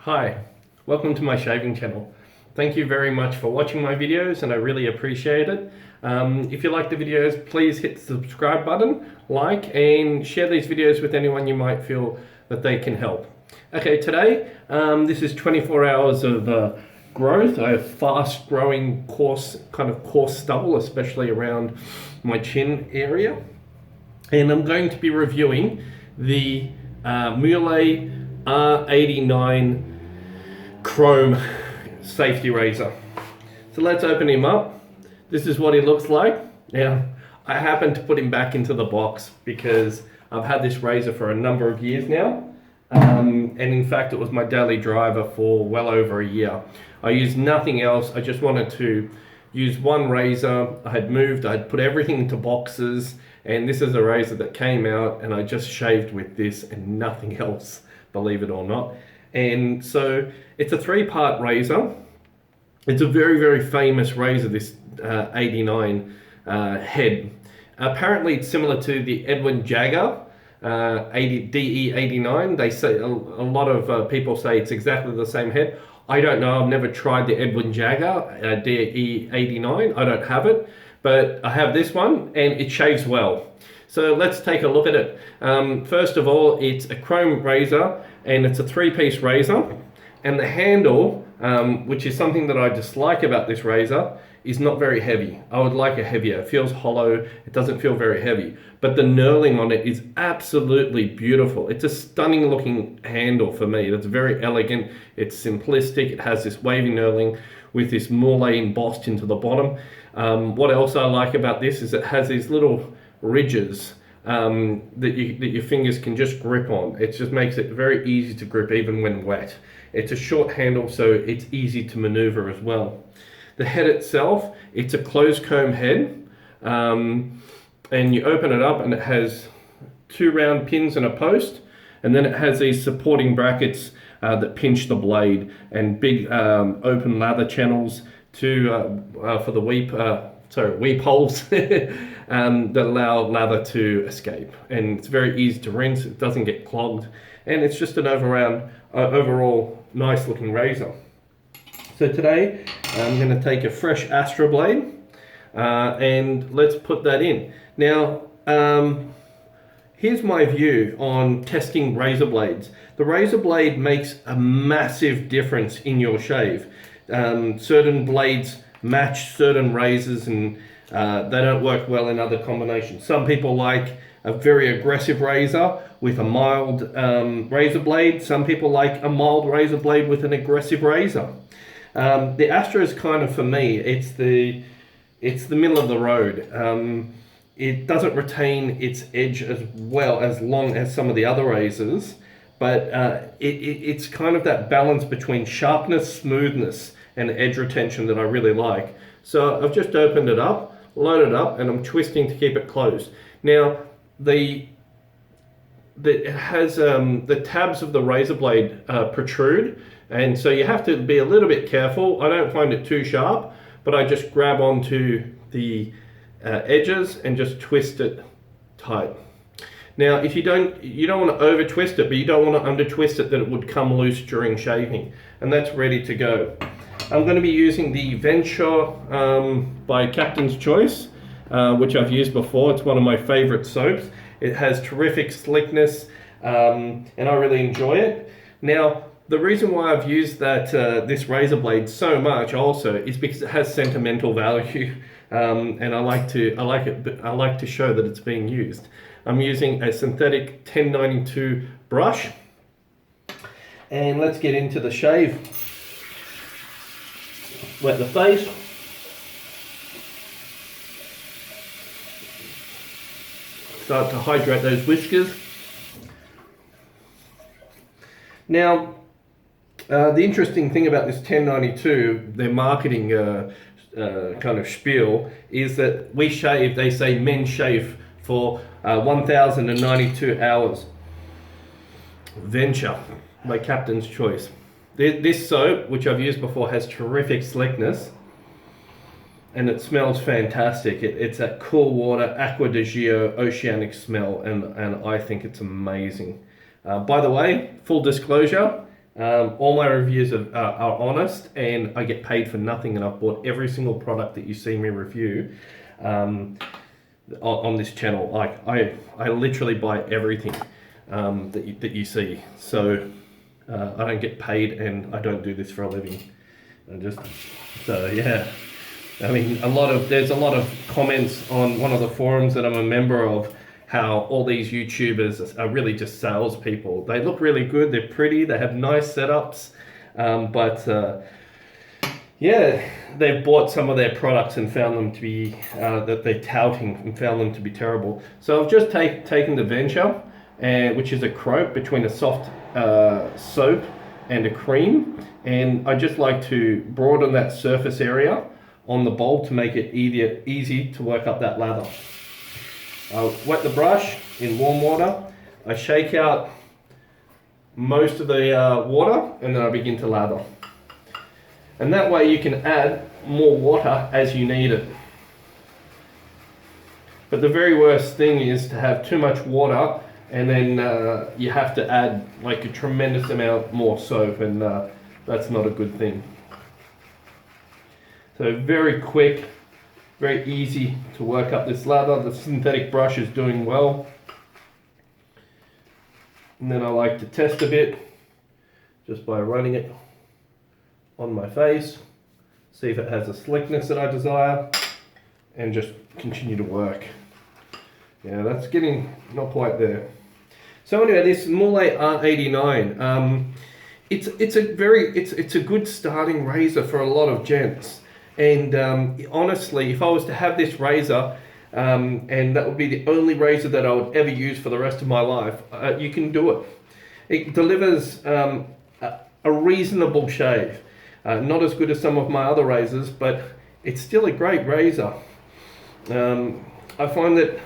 Hi, welcome to my shaving channel. Thank you very much for watching my videos and I really appreciate it. If you like the videos, please hit the subscribe button, like, and share these videos with anyone you might feel that they can help. Okay, today, this is 24 hours of growth. I have fast growing coarse stubble, especially around my chin area. And I'm going to be reviewing the Muhle R89 Chrome safety razor. So let's open him up. This is what he looks like. Now, I happen to put him back into the box because I've had this razor for a number of years now. And in fact, it was my daily driver for well over a year. I used nothing else. I just wanted to use one razor. I had moved, I had put everything into boxes, and this is a razor that came out and I just shaved with this and nothing else, believe it or not. And so it's a three-part razor. It's a very, very famous razor, this 89 head. Apparently it's similar to the Edwin Jagger DE89. They say a lot of people say it's exactly the same head. I don't know, I've never tried the Edwin Jagger DE89. I don't have it, but I have this one and it shaves well. So let's take a look at it. First of all, it's a chrome razor and it's a three-piece razor, and the handle, which is something that I dislike about this razor, is not very heavy. I would like it heavier. It feels hollow, it doesn't feel very heavy, but the knurling on it is absolutely beautiful. It's a stunning looking handle for me. It's very elegant, it's simplistic, it has this wavy knurling with this Muhle embossed into the bottom. What else I like about this is it has these little ridges that your fingers can just grip on. It just makes it very easy to grip even when wet. It's a short handle, so it's easy to maneuver as well. The head itself, it's a closed comb head, and you open it up and it has two round pins and a post, and then it has these supporting brackets that pinch the blade, and big open lather channels for the weep holes that allow lather to escape. And it's very easy to rinse, it doesn't get clogged, and it's just an overall nice looking razor. So today I'm going to take a fresh Astra blade and let's put that in. Now, here's my view on testing razor blades. The razor blade makes a massive difference in your shave. Certain blades match certain razors and they don't work well in other combinations. Some people like a very aggressive razor with a mild razor blade. Some people like a mild razor blade with an aggressive razor. The Astra is kind of, for me, it's the middle of the road. It doesn't retain its edge as well as long as some of the other razors, but it's kind of that balance between sharpness, smoothness, and edge retention that I really like. So I've just opened it up, loaded up, and I'm twisting to keep it closed. Now, it has the tabs of the razor blade protrude, and so you have to be a little bit careful. I don't find it too sharp, but I just grab onto the edges and just twist it tight. Now, if you don't want to over twist it, but you don't want to under twist it that it would come loose during shaving, and that's ready to go. I'm going to be using the Venture by Captain's Choice, which I've used before. It's one of my favorite soaps. It has terrific slickness, and I really enjoy it. Now, the reason why I've used this razor blade so much also is because it has sentimental value, and I like to show that it's being used. I'm using a synthetic 1092 brush, and let's get into the shave. Wet the face. Start to hydrate those whiskers. Now, the interesting thing about this 1092, their marketing kind of spiel, is that they say men shave for 1,092 hours. Venture by Captain's Choice. This soap, which I've used before, has terrific slickness and it smells fantastic. It's that cool water, Aqua di Gio, oceanic smell, and I think it's amazing. By the way, full disclosure, All my reviews are honest, and I get paid for nothing, and I've bought every single product that you see me review on this channel. Like I literally buy everything that you see. So I don't get paid, and I don't do this for a living. So yeah. I mean, there's a lot of comments on one of the forums that I'm a member of, how all these YouTubers are really just salespeople. They look really good, they're pretty, they have nice setups, but yeah, they've bought some of their products and found them to be, that they're touting, and found them to be terrible. So I've just taken the Venture, which is a croak between a soft soap and a cream, and I just like to broaden that surface area on the bulb to make it easy to work up that lather. I wet the brush in warm water, I shake out most of the water, and then I begin to lather. And that way you can add more water as you need it. But the very worst thing is to have too much water, and then you have to add like a tremendous amount more soap, and that's not a good thing. So very quick, very easy to work up this lather. The synthetic brush is doing well. And then I like to test a bit just by running it on my face, see if it has the slickness that I desire, and just continue to work. Yeah, that's getting not quite there. So anyway, this Muhle R89, it's a good starting razor for a lot of gents. And honestly, if I was to have this razor, and that would be the only razor that I would ever use for the rest of my life, you can do it. It delivers a reasonable shave. Not as good as some of my other razors, but it's still a great razor. I find that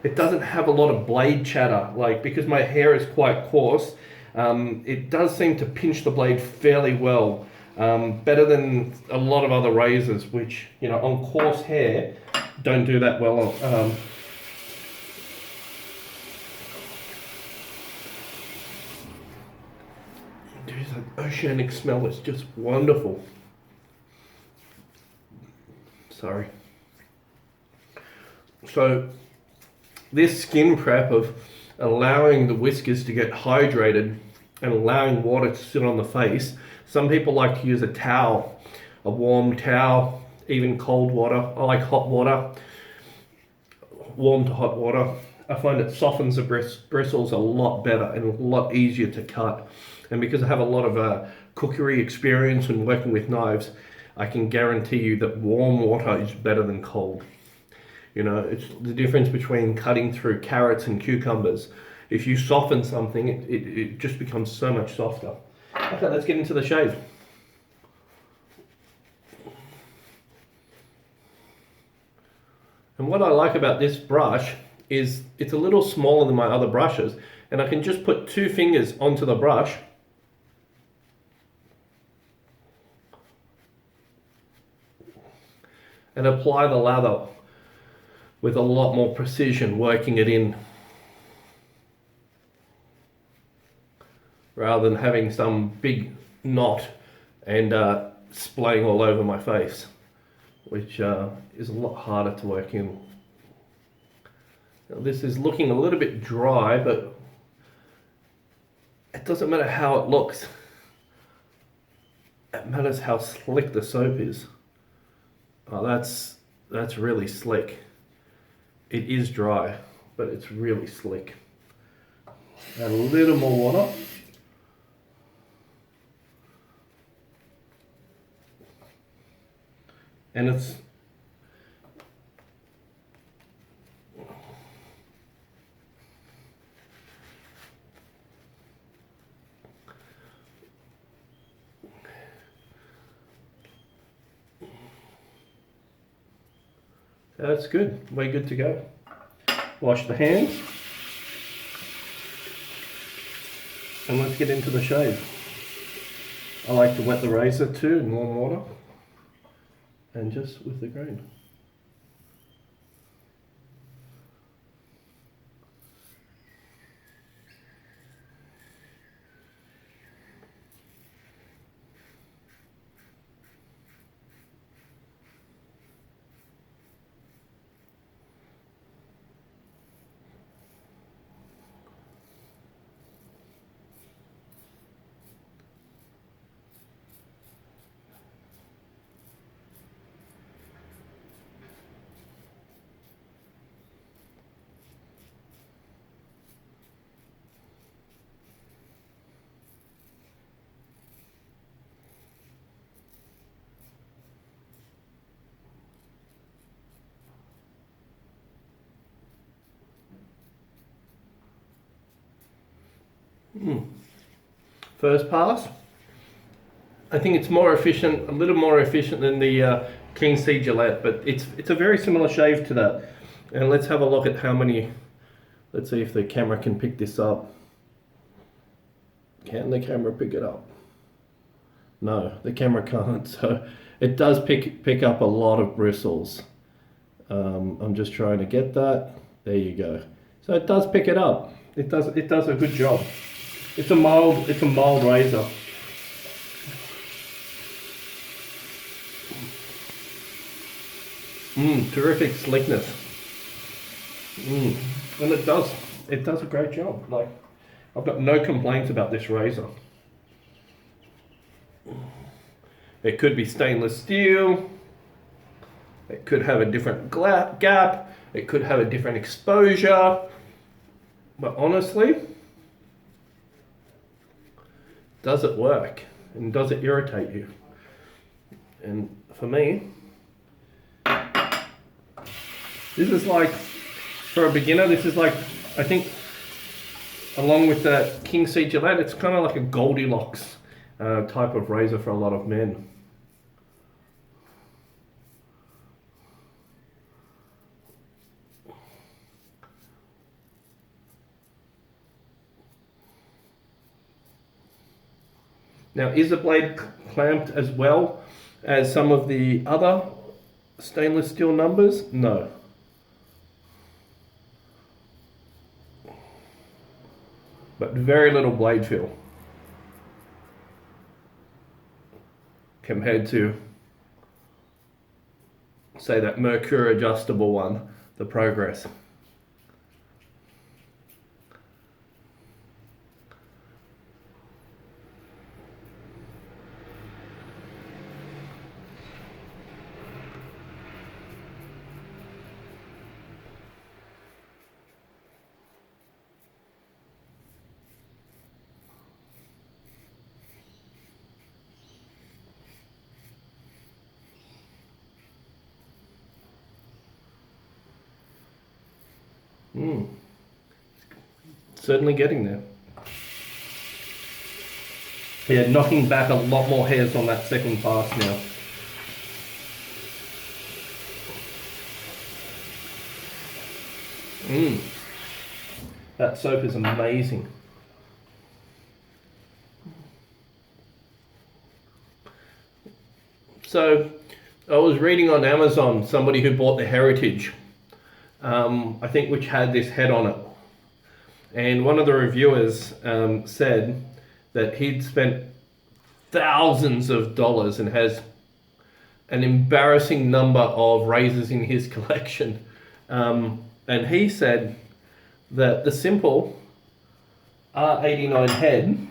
it doesn't have a lot of blade chatter, like because my hair is quite coarse, it does seem to pinch the blade fairly well. Better than a lot of other razors, which, you know, on coarse hair, don't do that well. Dude, that oceanic smell is just wonderful. Sorry. So, this skin prep of allowing the whiskers to get hydrated and allowing water to sit on the face. Some people like to use a towel, a warm towel, even cold water. I like hot water, warm to hot water. I find it softens the bristles a lot better and a lot easier to cut. And because I have a lot of cookery experience and working with knives, I can guarantee you that warm water is better than cold. You know, it's the difference between cutting through carrots and cucumbers. If you soften something, it just becomes so much softer. Okay, let's get into the shave. And what I like about this brush is it's a little smaller than my other brushes, and I can just put 2 fingers onto the brush and apply the lather with a lot more precision, working it in, rather than having some big knot and splaying all over my face, which is a lot harder to work in. Now, this is looking a little bit dry, but it doesn't matter how it looks. It matters how slick the soap is. Oh, that's really slick. It is dry, but it's really slick. Add a little more water. And it's that's good. We're good to go. Wash the hands. And let's get into the shave. I like to wet the razor too in warm water. And just with the grain. First pass. I think it's more efficient, a little more efficient than the King C Gillette, but it's a very similar shave to that. And let's have a look at how many. Let's see if the camera can pick this up. Can the camera pick it up? No, the camera can't. So it does pick up a lot of bristles. I'm just trying to get that. There you go. So it does pick it up. It does a good job. It's a mild razor. Terrific slickness. And it does a great job. Like, I've got no complaints about this razor. It could be stainless steel. It could have a different gap. It could have a different exposure. But honestly, does it work? And does it irritate you? And for me, this is like, for a beginner, this is like, I think, along with the King C Gillette, it's kind of like a Goldilocks type of razor for a lot of men. Now, is the blade clamped as well as some of the other stainless steel numbers? No. But very little blade feel compared to, say, that Mercure adjustable one, the Progress. Certainly getting there. Yeah, knocking back a lot more hairs on that second pass now. That soap is amazing. So, I was reading on Amazon, somebody who bought the Heritage, I think, which had this head on it. And one of the reviewers said that he'd spent thousands of dollars and has an embarrassing number of razors in his collection. And he said that the simple R89 head,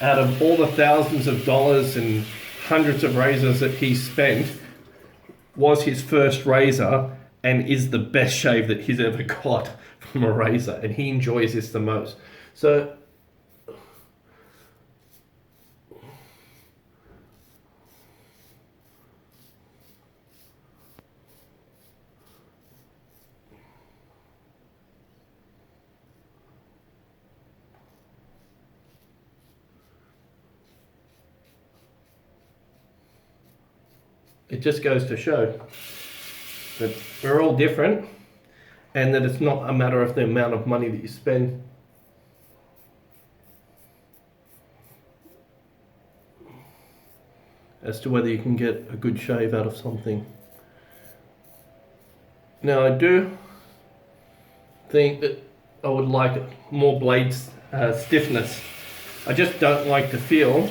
out of all the thousands of dollars and hundreds of razors that he spent, was his first razor and is the best shave that he's ever got from a razor, and he enjoys this the most. So it just goes to show that we're all different, and that it's not a matter of the amount of money that you spend. As to whether you can get a good shave out of something. Now, I do think that I would like more blade stiffness. I just don't like to feel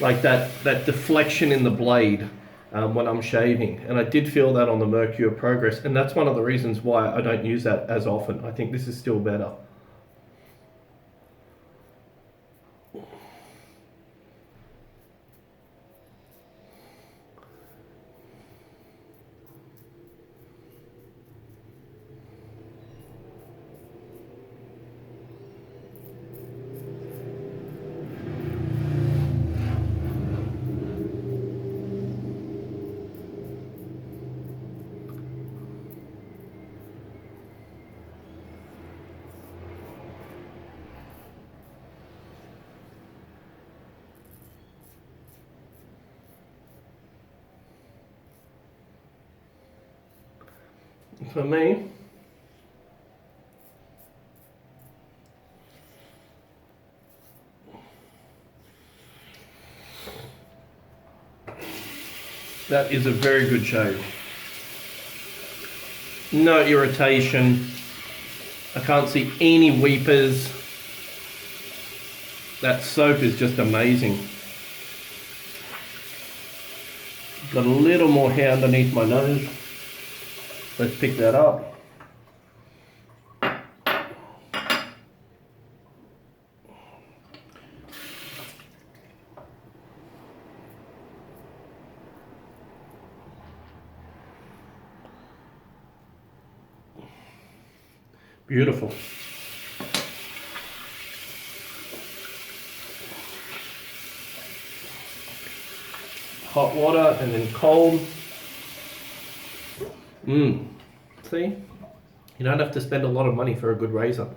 like that deflection in the blade when I'm shaving, and I did feel that on the Mercure Progress, and that's one of the reasons why I don't use that as often. I think this is still better. for me, that is a very good shave. No irritation. I can't see any weepers. That soap is just amazing. Got a little more hair underneath my nose. Let's pick that up. Beautiful. Hot water and then cold. See? You don't have to spend a lot of money for a good razor.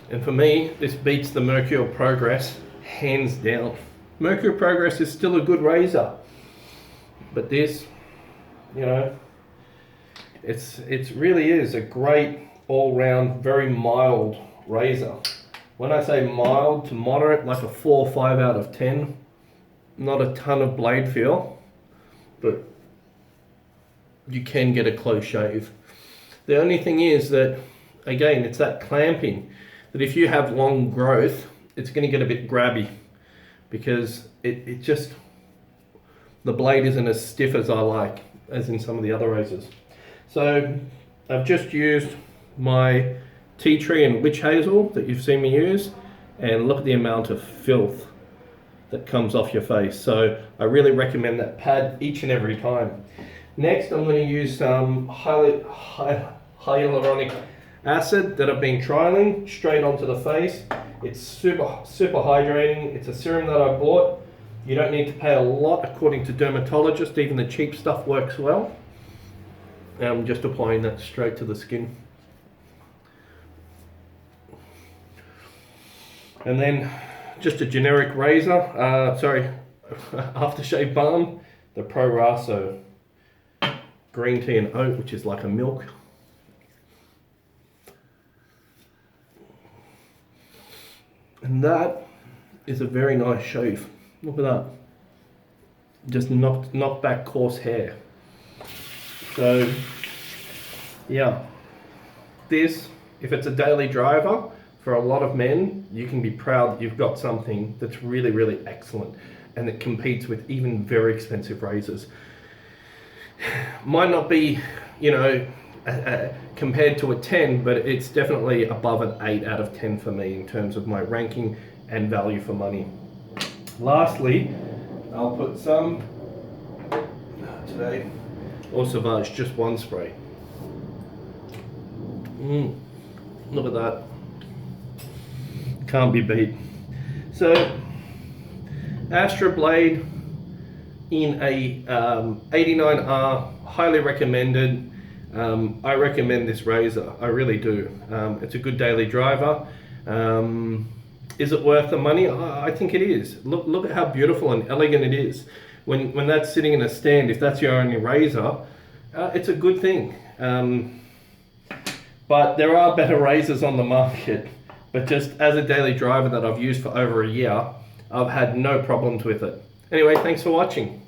And for me, this beats the Mercure Progress hands down. Mercure Progress is still a good razor, but this, you know, it really is a great all-round, very mild razor. When I say mild to moderate, like a 4 or 5 out of 10, not a ton of blade feel, but you can get a close shave. The only thing is that, again, it's that clamping, that if you have long growth, it's going to get a bit grabby, because it just, the blade isn't as stiff as I like, as in some of the other razors. So I've just used my tea tree and witch hazel that you've seen me use, and look at the amount of filth that comes off your face. So I really recommend that pad each and every time. Next, I'm going to use some hyaluronic acid that I've been trialing straight onto the face. It's super hydrating. It's a serum that I bought. You don't need to pay a lot according to dermatologists. Even the cheap stuff works well. And I'm just applying that straight to the skin. And then just a generic razor, aftershave balm, the Proasso green tea and oat, which is like a milk. And that is a very nice shave. Look at that. Just knocked back coarse hair. So yeah, this, if it's a daily driver, for a lot of men, you can be proud that you've got something that's really, really excellent and that competes with even very expensive razors. Might not be, you know, compared to a 10, but it's definitely above an 8 out of 10 for me in terms of my ranking and value for money. Lastly, I'll put some today. Eau Sauvage, just one spray. Look at that. Can't be beat. So, Astra blade in a 89R, highly recommended. I recommend this razor, I really do. It's a good daily driver. Is it worth the money? I think it is. Look at how beautiful and elegant it is. When that's sitting in a stand, if that's your only razor, it's a good thing. But there are better razors on the market. But just as a daily driver that I've used for over a year, I've had no problems with it. Anyway, thanks for watching.